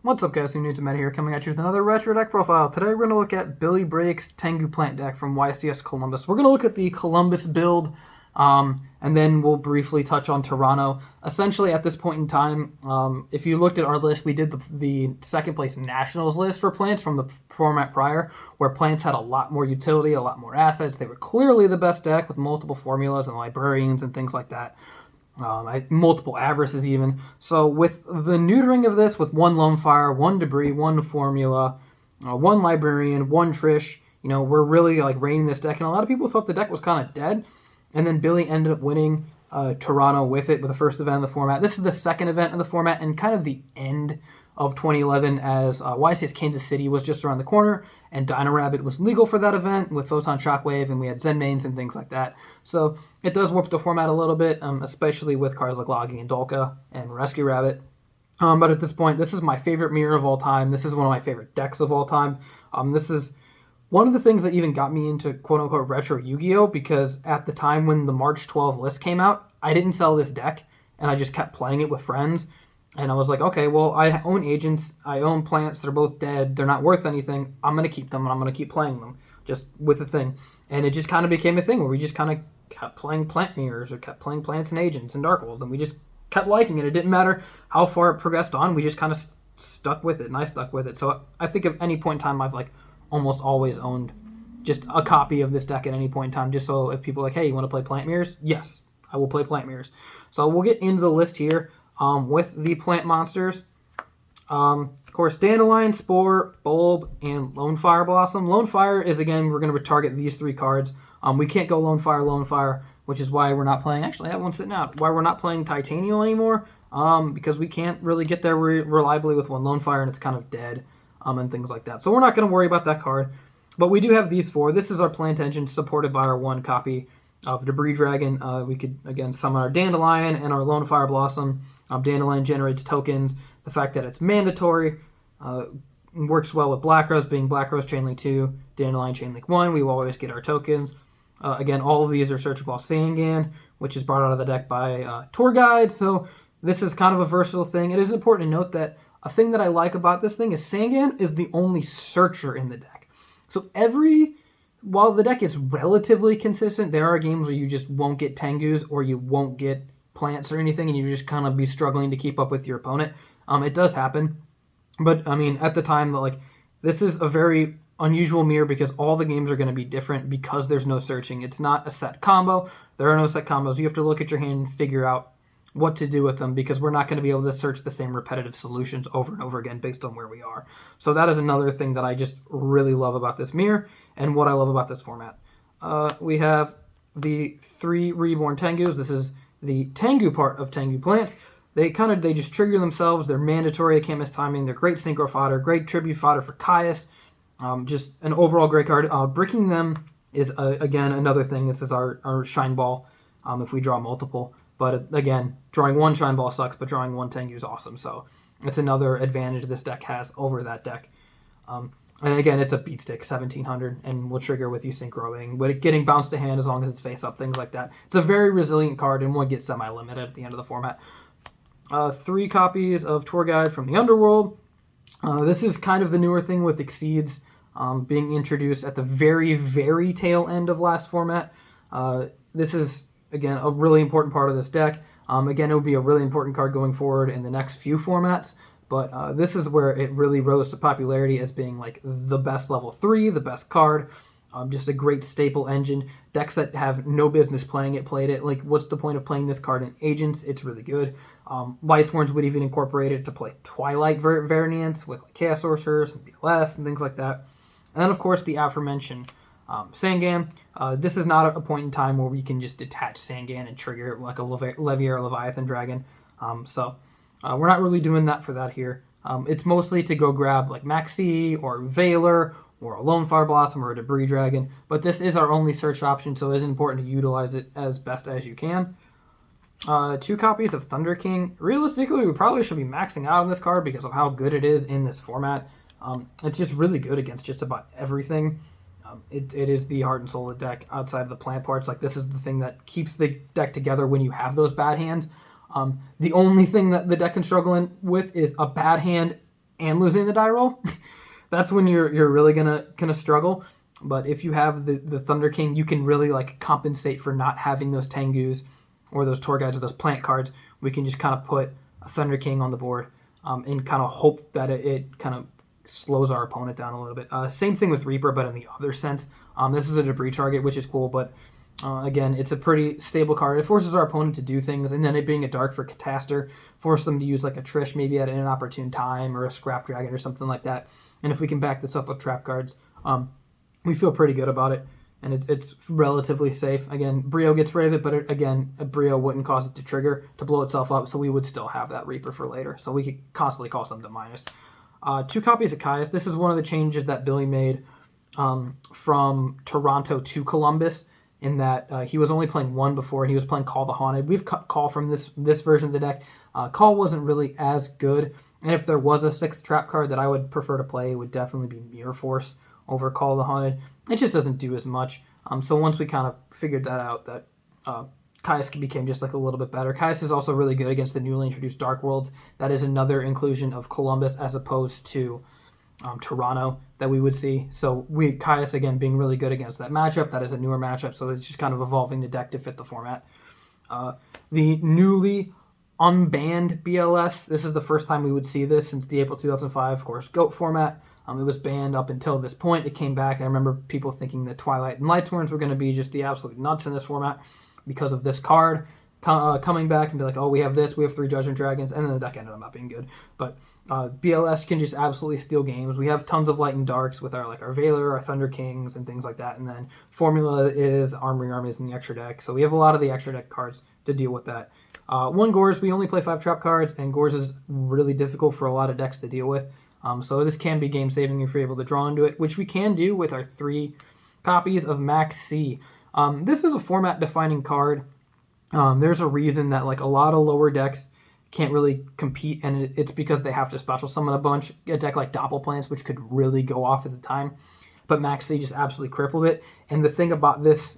What's up, guys? New Matt here, coming at you with another retro deck profile. Today we're going to look at Billy Break's Tengu Plant deck from YCS Columbus. We're going to look at the Columbus build, and then we'll briefly touch on Toronto. Essentially, at this point in time, if you looked at our list, we did the second place Nationals list for plants from the format prior, where plants had a lot more utility, a lot more assets. They were clearly the best deck with multiple formulas and librarians and things like that. Multiple Avarices even. So with the neutering of this, with one Lonefire, one Debris, one Formula, one Librarian, one Trish, we're really like reining this deck. And a lot of people thought the deck was kind of dead. And then Billy ended up winning Toronto with it, with the first event of the format. This is the second event of the format and kind of the end of 2011, as YCS Kansas City was just around the corner, and Dino Rabbit was legal for that event with Photon Shockwave, and we had Zen Mains and things like that. So it does warp the format a little bit, especially with cards like Logging and Dolka and Rescue Rabbit. But at this point, this is my favorite mirror of all time. This is one of my favorite decks of all time. This is one of the things that even got me into quote-unquote retro Yu-Gi-Oh! Because at the time when the March 12 list came out, I didn't sell this deck, and I just kept playing it with friends. And I was like, okay, well, I own agents, I own plants, they're both dead, they're not worth anything, I'm going to keep them, and I'm going to keep playing them, just with a thing. And it just kind of became a thing where we just kind of kept playing plant mirrors, or kept playing plants and agents and Dark Worlds, and we just kept liking it. It didn't matter how far it progressed on, we just kind of stuck with it, and I stuck with it. So I think at any point in time, I've almost always owned just a copy of this deck at any point in time, just so if people are like, hey, you want to play plant mirrors? Yes, I will play plant mirrors. So we'll get into the list here. With the plant monsters, of course, Dandylion, Spore, Bulb, and Lonefire Blossom. Lonefire is, again, we're going to target these three cards. We can't go Lonefire, which is why we're not playing, actually I have one sitting out, why we're not playing Titanium anymore, because we can't really get there reliably with one Lonefire, and it's kind of dead, and things like that. So we're not going to worry about that card. But we do have these four. This is our plant engine, supported by our one copy of Debris Dragon. We could, again, summon our Dandylion and our Lonefire Blossom. Dandylion generates tokens. The fact that it's mandatory works well with Black Rose, being Black Rose Chainlink 2, Dandylion Chainlink 1. We will always get our tokens. Again, all of these are searchable Sangan, which is brought out of the deck by Tour Guide. So this is kind of a versatile thing. It is important to note that a thing that I like about this thing is Sangan is the only searcher in the deck. So while the deck is relatively consistent, there are games where you just won't get Tengus or you won't get plants or anything, and you just kind of be struggling to keep up with your opponent. It does happen, but I mean, at the time, this is a very unusual mirror because all the games are going to be different because there's no searching. It's not a set combo. There are no set combos. You have to look at your hand and figure out what to do with them, because we're not going to be able to search the same repetitive solutions over and over again based on where we are. So that is another thing that I just really love about this mirror and what I love about this format. We have the three Reborn Tengus. This is the Tengu part of Tengu plants. They just trigger themselves. They're mandatory. They can't miss timing. They're great synchro fodder, great tribute fodder for Caius. Just an overall great card. Bricking them is, again, another thing. This is our shine ball if we draw multiple. But again, drawing one shine ball sucks, but drawing one Tengu is awesome. So it's another advantage this deck has over that deck. And again, it's a beat stick, 1700, and will trigger with you synchroing, but getting bounced to hand as long as it's face up, things like that. It's a very resilient card and will get semi-limited at the end of the format. 3 copies of Tour Guide from the Underworld. This is kind of the newer thing with Exceeds being introduced at the very, very tail end of last format. This is, again, a really important part of this deck. Again, it will be a really important card going forward in the next few formats. But this is where it really rose to popularity as being the best level 3, the best card. Just a great staple engine. Decks that have no business playing it, played it. What's the point of playing this card in Agents? It's really good. Lightsworns would even incorporate it to play Twilight variants with Chaos Sorcerers and BLS and things like that. And then, of course, the aforementioned Sangan. This is not a point in time where we can just detach Sangan and trigger it like a Levier or Leviathan Dragon. We're not really doing that for that here. It's mostly to go grab Maxx or Veiler or a Lonefire Blossom or a Debris Dragon. But this is our only search option, so it is important to utilize it as best as you can. 2 copies of Thunder King. Realistically, we probably should be maxing out on this card because of how good it is in this format. It's just really good against just about everything. It is the heart and soul of the deck outside of the plant parts. This is the thing that keeps the deck together when you have those bad hands. The only thing that the deck can struggle with is a bad hand and losing the die roll, that's when you're really gonna struggle. But if you have the Thunder King, you can really like compensate for not having those Tengus or those tour guides or those plant cards. We can just kind of put a Thunder King on the board and kind of hope that it kind of slows our opponent down a little bit. Same thing with Reaper, but in the other sense. This is a debris target, which is cool, but again, it's a pretty stable card. It forces our opponent to do things, and then it being a dark for Catastor, force them to use like a Trish maybe at an inopportune time or a Scrap Dragon or something like that. And if we can back this up with trap cards, we feel pretty good about it, and it's relatively safe. Again, Brio gets rid of it, but again, a Brio wouldn't cause it to trigger, to blow itself up, so we would still have that Reaper for later. So we could constantly cause them to minus. 2 copies of Caius. This is one of the changes that Billy made from Toronto to Columbus, in that he was only playing 1 before, and he was playing Call the Haunted. We've cut Call from this version of the deck. Call wasn't really as good, and if there was a 6th trap card that I would prefer to play, it would definitely be Mirror Force over Call the Haunted. It just doesn't do as much. So once we kind of figured that out, that Caius became just like a little bit better. Caius is also really good against the newly introduced Dark Worlds. That is another inclusion of Columbus as opposed to Toronto that we would see. So Caius, again, being really good against that matchup. That is a newer matchup, so it's just kind of evolving the deck to fit the format. The newly unbanned BLS, this is the first time we would see this since the April 2005, of course, GOAT format. It was banned up until this point. It came back. I remember people thinking that Twilight and Lightsworns were going to be just the absolute nuts in this format because of this card coming back and be like, oh, we have this, we have 3 Judgment Dragons, and then the deck ended up not being good. But BLS can just absolutely steal games. We have tons of Light and Darks with our Valor, our Thunder Kings, and things like that. And then Formula is, Armory Arm is in the extra deck. So we have a lot of the extra deck cards to deal with that. 1 Gorz, we only play 5 trap cards, and Gorz is really difficult for a lot of decks to deal with. So this can be game saving if you're able to draw into it, which we can do with our 3 copies of Maxx. This is a format defining card. There's a reason that like a lot of lower decks can't really compete, and it's because they have to special summon a bunch. A deck like Doppelplants, which could really go off at the time, but Maxx just absolutely crippled it. And the thing about this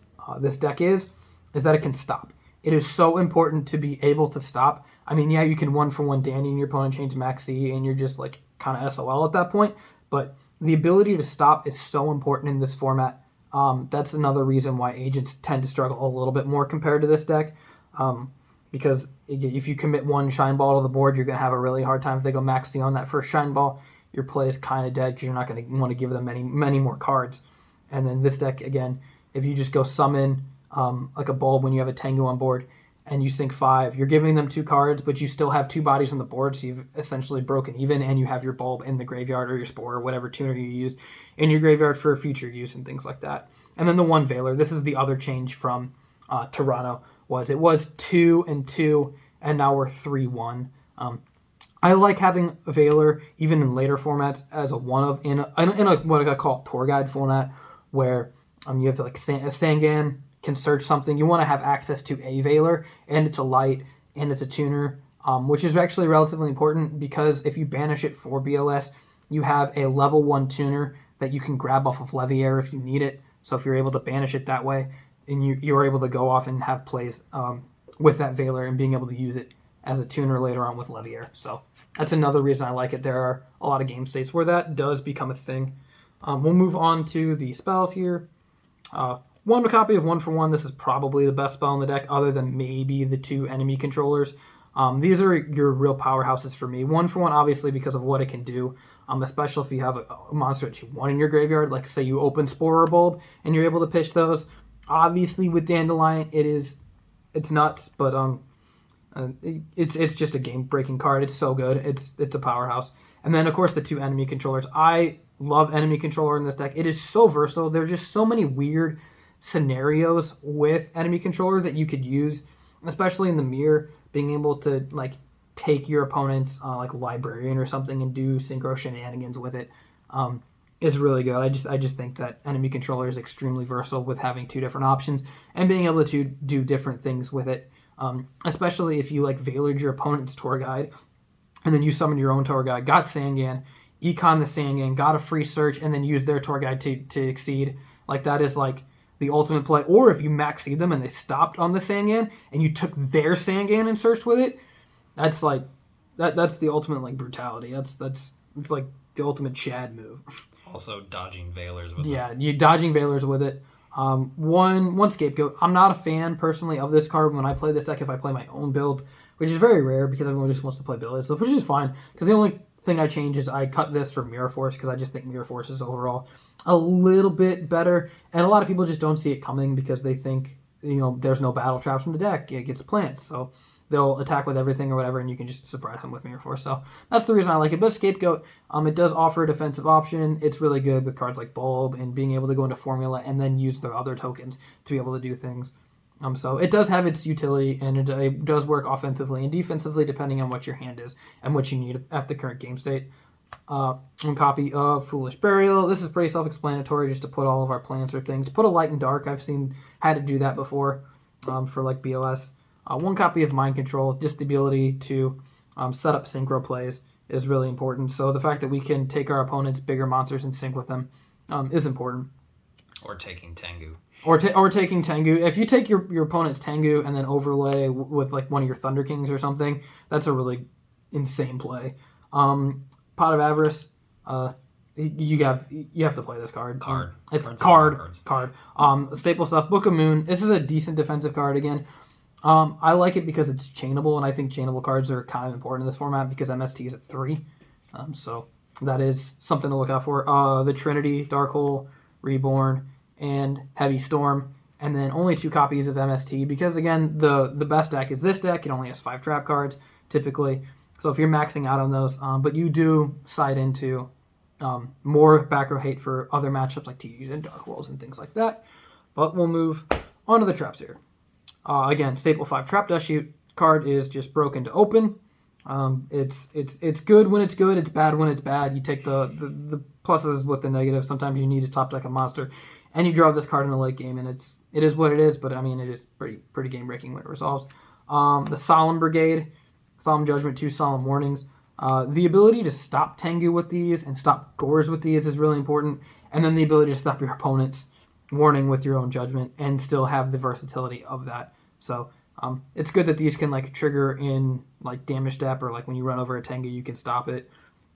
deck is that it can stop. It is so important to be able to stop. I mean, yeah, you can 1-for-1 Dandy and your opponent changes Maxx, and you're just like kind of SOL at that point. But the ability to stop is so important in this format. That's another reason why agents tend to struggle a little bit more compared to this deck. Because if you commit 1 Shine Ball to the board, you're going to have a really hard time. If they go Maxx on that first Shine Ball, your play is kind of dead because you're not going to want to give them many more cards. And then this deck, again, if you just go summon like a Bulb when you have a Tengu on board and you sink 5, you're giving them 2 cards, but you still have 2 bodies on the board, so you've essentially broken even, and you have your Bulb in the graveyard or your Spore or whatever tuner you use in your graveyard for future use and things like that. And then the 1 Valor, this is the other change from Toronto. It was 2 and 2, and now we're 3-1. I like having Valor even in later formats as a one of in a what I call tour guide format, where you have like a Sangan can search something. You want to have access to a Valor, and it's a light, and it's a tuner, which is actually relatively important because if you banish it for BLS, you have a level 1 tuner that you can grab off of Leviair if you need it. So if you're able to banish it that way, and you're able to go off and have plays with that Valor and being able to use it as a tuner later on with Leviair. So that's another reason I like it. There are a lot of game states where that does become a thing. We'll move on to the spells here. 1 copy of 1-for-1. This is probably the best spell in the deck, other than maybe the 2 enemy controllers. These are your real powerhouses for me. 1-for-1, obviously, because of what it can do, especially if you have a monster that you want in your graveyard. Like, say you open Spore or Bulb, and you're able to pitch those. Obviously, with Dandylion, it's nuts, but it's just a game-breaking card. It's so good. It's a powerhouse. And then, of course, the 2 enemy controllers. I love enemy controller in this deck. It is so versatile. There are just so many weird scenarios with enemy controller that you could use, especially in the mirror, being able to like take your opponent's like Librarian or something and do synchro shenanigans with it. Is really good. I just think that enemy controller is extremely versatile with having 2 different options and being able to do different things with it. Especially if you like Valored your opponent's tour guide and then you summon your own tour guide, got Sangan, econ the Sangan, got a free search, and then use their tour guide to exceed. Like that is like the ultimate play. Or if you Maxx'd them and they stopped on the Sangan and you took their Sangan and searched with it, that's like that's the ultimate like brutality. That's It's like the ultimate Chad move. Also dodging Veilers with Yeah, you dodging Veilers with it. One Scapegoat. I'm not a fan personally of this card when I play this deck. If I play my own build, which is very rare because everyone just wants to play Billy, so which is fine. Because the only thing I change is I cut this for Mirror Force because I just think Mirror Force is overall a little bit better, and a lot of people just don't see it coming because they think there's no battle traps in the deck. It gets plants, so they'll attack with everything or whatever, and you can just surprise them with Mirror Force. So that's the reason I like it. But Scapegoat, it does offer a defensive option. It's really good with cards like Bulb and being able to go into Formula and then use the other tokens to be able to do things. So it does have its utility, and it does work offensively and defensively depending on what your hand is and what you need at the current game state. One copy of Foolish Burial. This is pretty self-explanatory, just to put all of our plants or things. Put a Light and Dark. I've had to do that before for like BLS. One copy of Mind Control. Just the ability to set up synchro plays is really important. So the fact that we can take our opponent's bigger monsters and sync with them is important. Or taking Tengu. Or taking Tengu. If you take your opponent's Tengu and then overlay with like one of your Thunder Kings or something, that's a really insane play. Pot of Avarice. You have to play this card. It's card. Staple stuff. Book of Moon. This is a decent defensive card again. I like it because it's chainable, and I think chainable cards are kind of important in this format because MST is at 3. So that is something to look out for. The Trinity, Dark Hole, Reborn, and Heavy Storm. And then only 2 copies of MST because, again, the best deck is this deck. It only has 5 trap cards, typically. So if you're maxing out on those, but you do side into more back row hate for other matchups like TGs and Dark Worlds and things like that. But we'll move on to the traps here. Again, Staple 5 Trap Dustshoot card is just broken to open. It's good when it's good. It's bad when it's bad. You take the pluses with the negatives. Sometimes you need to top deck a monster, and you draw this card in a late game, and it is what it is. But I mean, it is pretty game breaking when it resolves. The Solemn Brigade, Solemn Judgment, 2 Solemn Warnings. The ability to stop Tengu with these and stop Gorz with these is really important, and then the ability to stop your opponent's warning with your own judgment and still have the versatility of that. So it's good that these can like trigger in like damage step, or like when you run over a Tengu you can stop it.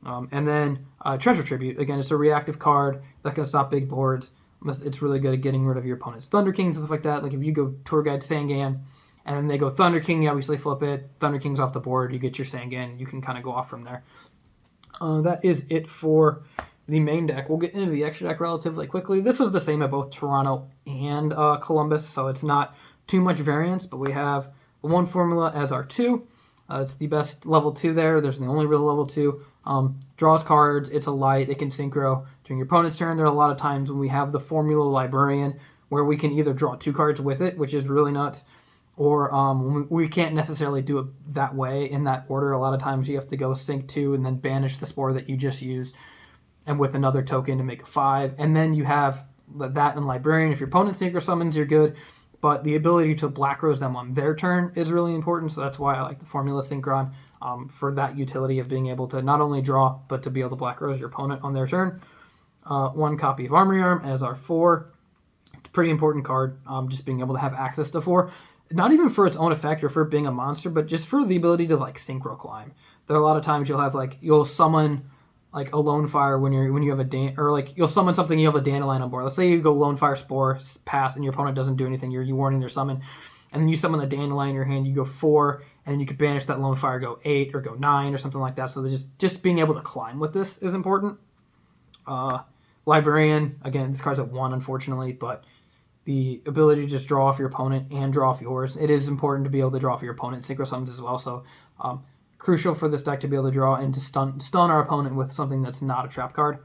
And then Torrential Tribute, again, it's a reactive card that can stop big boards. It's really good at getting rid of your opponent's Thunder Kings and stuff like that. Like if you go Tour Guide Sangan and then they go Thunder King, you obviously flip it. Thunder King's off the board, you get your Sangan, you can kind of go off from there. That is it for the main deck. We'll get into the extra deck relatively quickly. This was the same at both Toronto and Columbus, so it's not too much variance, but we have one formula as our 2. It's the best level 2 there. There's the only real level 2. Draws cards. It's a light. It can synchro during your opponent's turn. There are a lot of times when we have the Formula Librarian where we can either draw 2 cards with it, which is really nuts, or we can't necessarily do it that way in that order. A lot of times you have to go sync 2 and then banish the Spore that you just used, and with another token to make a 5. And then you have that and Librarian. If your opponent synchro summons, you're good. But the ability to Black Rose them on their turn is really important, so that's why I like the Formula Synchron for that utility of being able to not only draw, but to be able to Black Rose your opponent on their turn. One copy of Armory Arm as our 4. It's a pretty important card, just being able to have access to 4. Not even for its own effect or for being a monster, but just for the ability to like Synchro Climb. There are a lot of times you'll summon like a Lonefire when you have or like you'll summon something, you have a Dandylion on board. Let's say you go Lonefire Spore, pass, and your opponent doesn't do anything. You're warning their summon, and then you summon the Dandylion in your hand. You go 4, and then you could banish that Lonefire, go 8 or go 9 or something like that. So just being able to climb with this is important. Librarian, again, this card's at 1, unfortunately, but the ability to just draw off your opponent and draw off yours. It is important to be able to draw off your opponent synchro summons as well. So crucial for this deck to be able to draw and to stun our opponent with something that's not a trap card.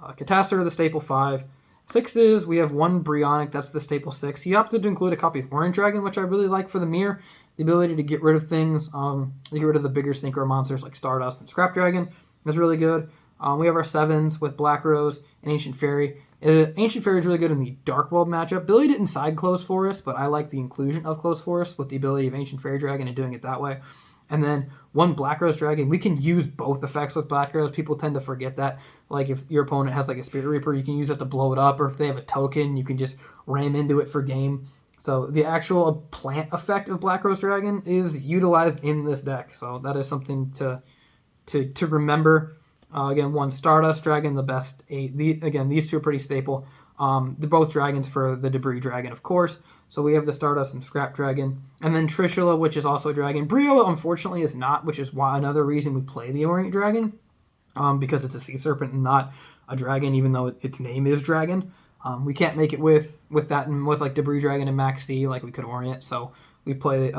Catastor, the staple 5. 6s, we have one Brionac, that's the staple 6. He opted to include a copy of Orient Dragon, which I really like for the mirror. The ability to get rid of things, get rid of the bigger synchro monsters like Stardust and Scrap Dragon is really good. We have our 7s with Black Rose and Ancient Fairy. Ancient Fairy is really good in the Dark World matchup. Billy didn't side Closed Forest, but I like the inclusion of Closed Forest with the ability of Ancient Fairy Dragon and doing it that way. And then one Black Rose Dragon. We can use both effects with Black Rose. People tend to forget that. Like if your opponent has like a Spirit Reaper, you can use it to blow it up. Or if they have a token, you can just ram into it for game. So the actual plant effect of Black Rose Dragon is utilized in this deck. So that is something to remember. Again, one Stardust Dragon, the best 8. Again, these two are pretty staple. They're both dragons for the Debris Dragon, of course. So we have the Stardust and Scrap Dragon. And then Trishula, which is also a dragon. Brio, unfortunately, is not, which is why another reason we play the Orient Dragon. Because it's a sea serpent and not a dragon, even though its name is Dragon. We can't make it with that and with like Debris Dragon and Maxx like we could Orient. So we play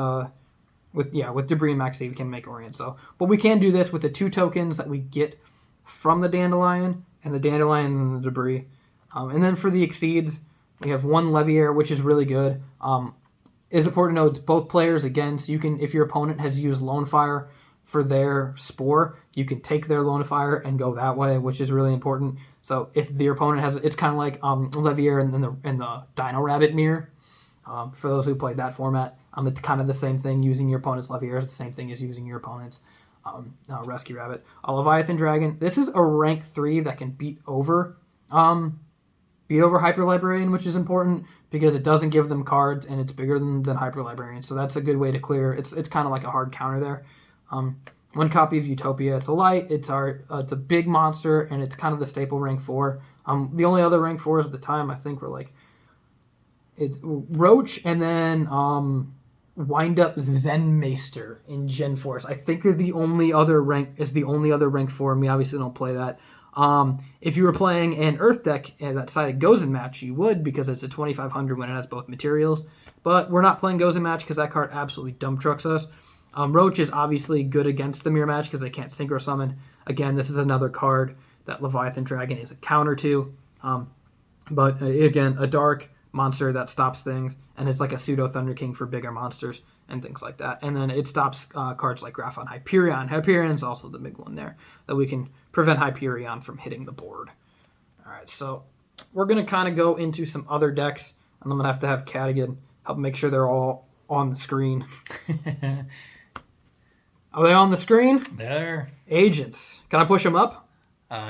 with Debris and Maxx we can make Orient. So, but we can do this with the 2 tokens that we get from the Dandylion and the Dandylion and the Debris. And then for the Exceeds, we have 1 Leviair, which is really good. It's important to know it's both players again, so you can, if your opponent has used Lonefire for their Spore, you can take their Lonefire and go that way, which is really important. So if your opponent has, it's kind of like Leviair and the Dino Rabbit mirror. For those who played that format, it's kind of the same thing. Using your opponent's Leviair is the same thing as using your opponent's Rescue Rabbit. A Leviathan Dragon. This is a rank 3 that can beat over Hyper Librarian, which is important because it doesn't give them cards and it's bigger than Hyper Librarian. So that's a good way to clear. It's kind of like a hard counter there. 1 copy of Utopia. It's a light. It's a big monster and it's kind of the staple rank 4. The only other rank 4s at the time I think were like it's Roach and then Wind Up Zenmeister in Gen Force. I think they're the only other rank 4. We obviously don't play that. If you were playing an Earth deck that sided Gozen match, you would because it's a 2500 when it has both materials. But we're not playing Gozen match because that card absolutely dump trucks us. Roach is obviously good against the mirror match because they can't synchro summon. Again, this is another card that Leviathan Dragon is a counter to. But again, a dark monster that stops things, and it's like a pseudo Thunder King for bigger monsters and things like that. And then it stops cards like Graphon Hyperion. Hyperion's also the big one there that we can prevent Hyperion from hitting the board. All right, so we're going to kind of go into some other decks, and I'm going to have Cadigan help make sure they're all on the screen. Are they on the screen? There. Agents. Can I push them up?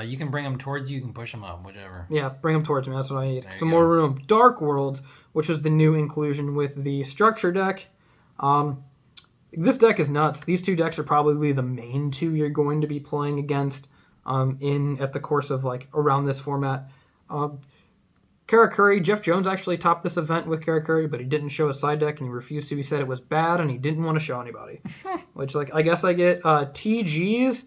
You can bring them towards you. You can push them up, whichever. Yeah, bring them towards me. That's what I need. Some more room. Dark Worlds, which is the new inclusion with the structure deck. This deck is nuts. These 2 decks are probably the main 2 you're going to be playing against at the course of like around this format. Karakuri, Jeff Jones actually topped this event with Karakuri, but he didn't show his side deck and he refused to. He said it was bad and he didn't want to show anybody. Which, like, I guess I get TGs.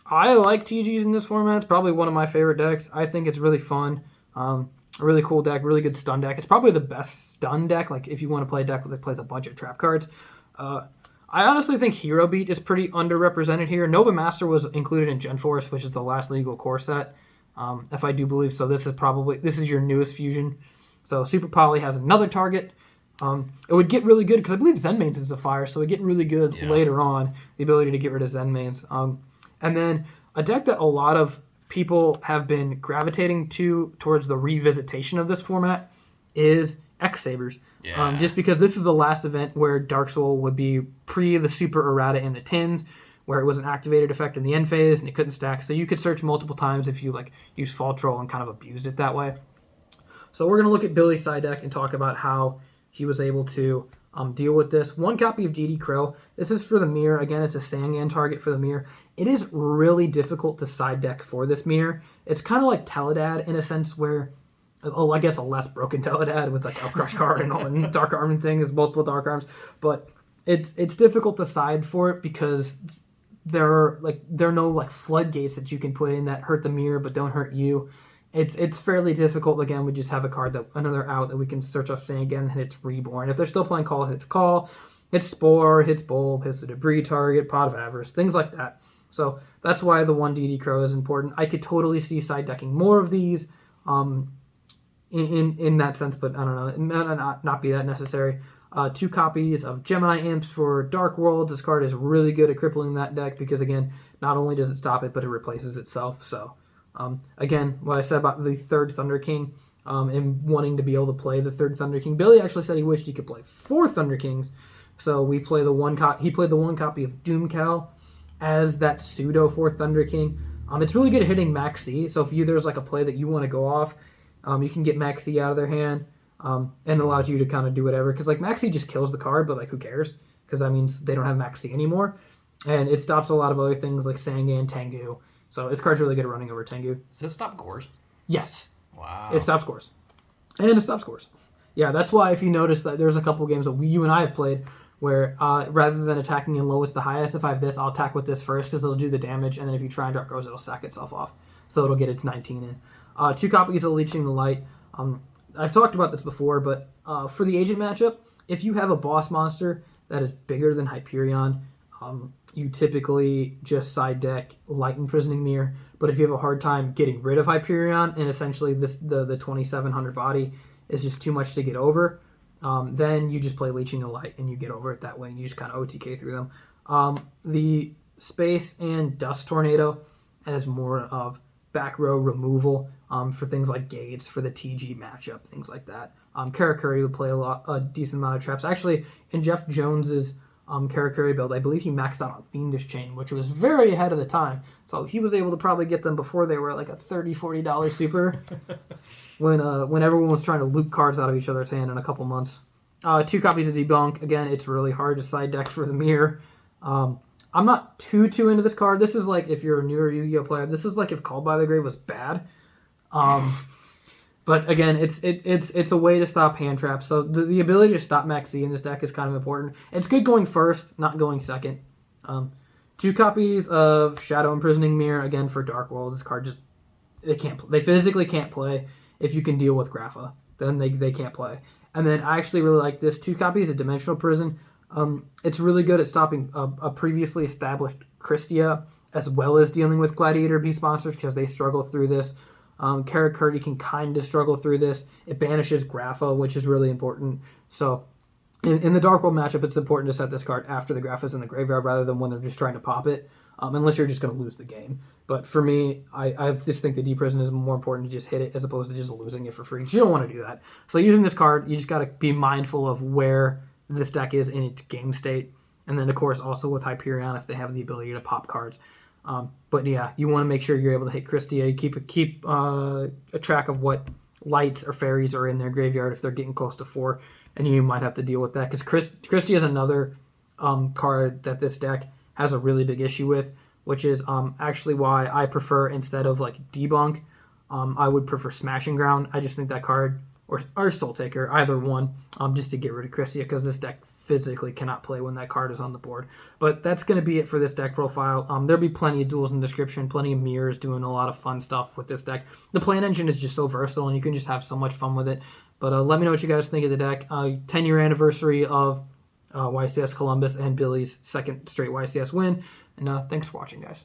I like TGs in this format. It's probably one of my favorite decks. I think it's really fun. A really cool deck, really good stun deck. It's probably the best stun deck, like if you want to play a deck that plays a bunch of trap cards. I honestly think Hero Beat is pretty underrepresented here. Nova Master was included in Gen Force, which is the last legal core set, if I do believe so. This is your newest fusion. So Super Poly has another target. It would get really good because I believe Zenmains is a fire, so it would get really good later on, the ability to get rid of Zenmains. And then a deck that a lot of people have been gravitating towards the revisitation of this format is X-Sabers. Yeah. Just because this is the last event where Dark Soul would be pre the Super Errata and the Tins, where it was an activated effect in the end phase and it couldn't stack. So you could search multiple times if you like use Fall Troll and kind of abused it that way. So we're going to look at Billy's side deck and talk about how he was able to deal with this. 1 copy of DD Crow. This is for the mirror. Again, it's a Sangan target for the mirror. It is really difficult to side deck for this mirror. It's kind of like Teledad in a sense where, I guess a less broken Teledad with like a crush card and Dark Arm and things, multiple Dark Arms. But it's difficult to side for it because there are no like floodgates that you can put in that hurt the mirror but don't hurt you. It's fairly difficult. Again, we just have a card another out that we can search off saying again, and it's Reborn. If they're still playing Call, hits Call, hits Spore, hits Bulb, hits the Debris target, Pot of Avarice, things like that. So that's why the 1 DD Crow is important. I could totally see side decking more of these in that sense, but I don't know. It might not be that necessary. 2 copies of Gemini Imps for Dark Worlds. This card is really good at crippling that deck because, again, not only does it stop it, but it replaces itself. So, again, what I said about the 3rd Thunder King and wanting to be able to play the 3rd Thunder King, Billy actually said he wished he could play 4 Thunder Kings. So we play he played the 1 copy of Doomcal as that pseudo 4th Thunder King. It's really good at hitting Maxx. So if there's like a play that you want to go off, you can get Maxx out of their hand. And it allows you to kind of do whatever. Because, like, Maxx just kills the card, but, like, who cares? Because that means they don't have Maxx anymore. And it stops a lot of other things like Sangan, Tengu, So this card's really good at running over Tengu. Does this stop Gorz? Yes. Wow. It stops Gorz. And it stops Gorz. Yeah, that's why if you notice that there's a couple games that you and I have played where rather than attacking in lowest to highest, if I have this, I'll attack with this first because it'll do the damage, and then if you try and drop Gorz, it'll sack itself off. So it'll get its 19 in. 2 copies of Leeching the Light. I've talked about this before, but for the agent matchup, if you have a boss monster that is bigger than Hyperion, you typically just side deck Light Imprisoning Mirror. But if you have a hard time getting rid of Hyperion, and essentially the 2700 body is just too much to get over, then you just play Leeching the Light and you get over it that way, and you just kind of OTK through them. The Space and Dust Tornado has more of back row removal for things like Gates, for the TG matchup, things like that. Karakuri would play a decent amount of traps. Actually, in Jeff Jones's Karakuri build, I believe he maxed out on Fiendish Chain, which was very ahead of the time. So he was able to probably get them before they were like a $30, $40 super when everyone was trying to loop cards out of each other's hand in a couple months. 2 copies of Debunk. Again, it's really hard to side deck for the mirror. I'm not too into this card. This is like if you're a newer Yu-Gi-Oh player. This is like if Called by the Grave was bad. But again, it's a way to stop hand traps. So the ability to stop Maxx in this deck is kind of important. It's good going first, not going second. 2 copies of Shadow Imprisoning Mirror, again for Dark World. This card just they physically can't play. If you can deal with Grapha, then they can't play. And then I actually really like this. 2 copies of Dimensional Prison. It's really good at stopping a previously established Christia, as well as dealing with Gladiator Beast monsters because they struggle through this. Karakuri can kind of struggle through this. It banishes Grapha, which is really important. So in the Dark World matchup, it's important to set this card after the Grapha's in the graveyard rather than when they're just trying to pop it, unless you're just going to lose the game. But for me, I just think the Deprison is more important to just hit it as opposed to just losing it for free. You don't want to do that. So using this card, you just got to be mindful of where this deck is in its game state. And then, of course, also with Hyperion, if they have the ability to pop cards. But yeah, you want to make sure you're able to hit Christia. You keep a track of what lights or fairies are in their graveyard if they're getting close to 4, and you might have to deal with that because Christia is another card that this deck has a really big issue with, which is actually why I prefer, instead of like Debunk, I would prefer Smashing Ground. I just think that card, or Soul Taker, either one, just to get rid of Christia because this deck physically cannot play when that card is on the board. But that's going to be it for this deck profile. There'll be plenty of duels in the description, plenty of mirrors doing a lot of fun stuff with this deck. The plan engine is just so versatile, and you can just have so much fun with it. But let me know what you guys think of the deck. 10-year anniversary of YCS Columbus and Billy's second straight YCS win. And thanks for watching, guys.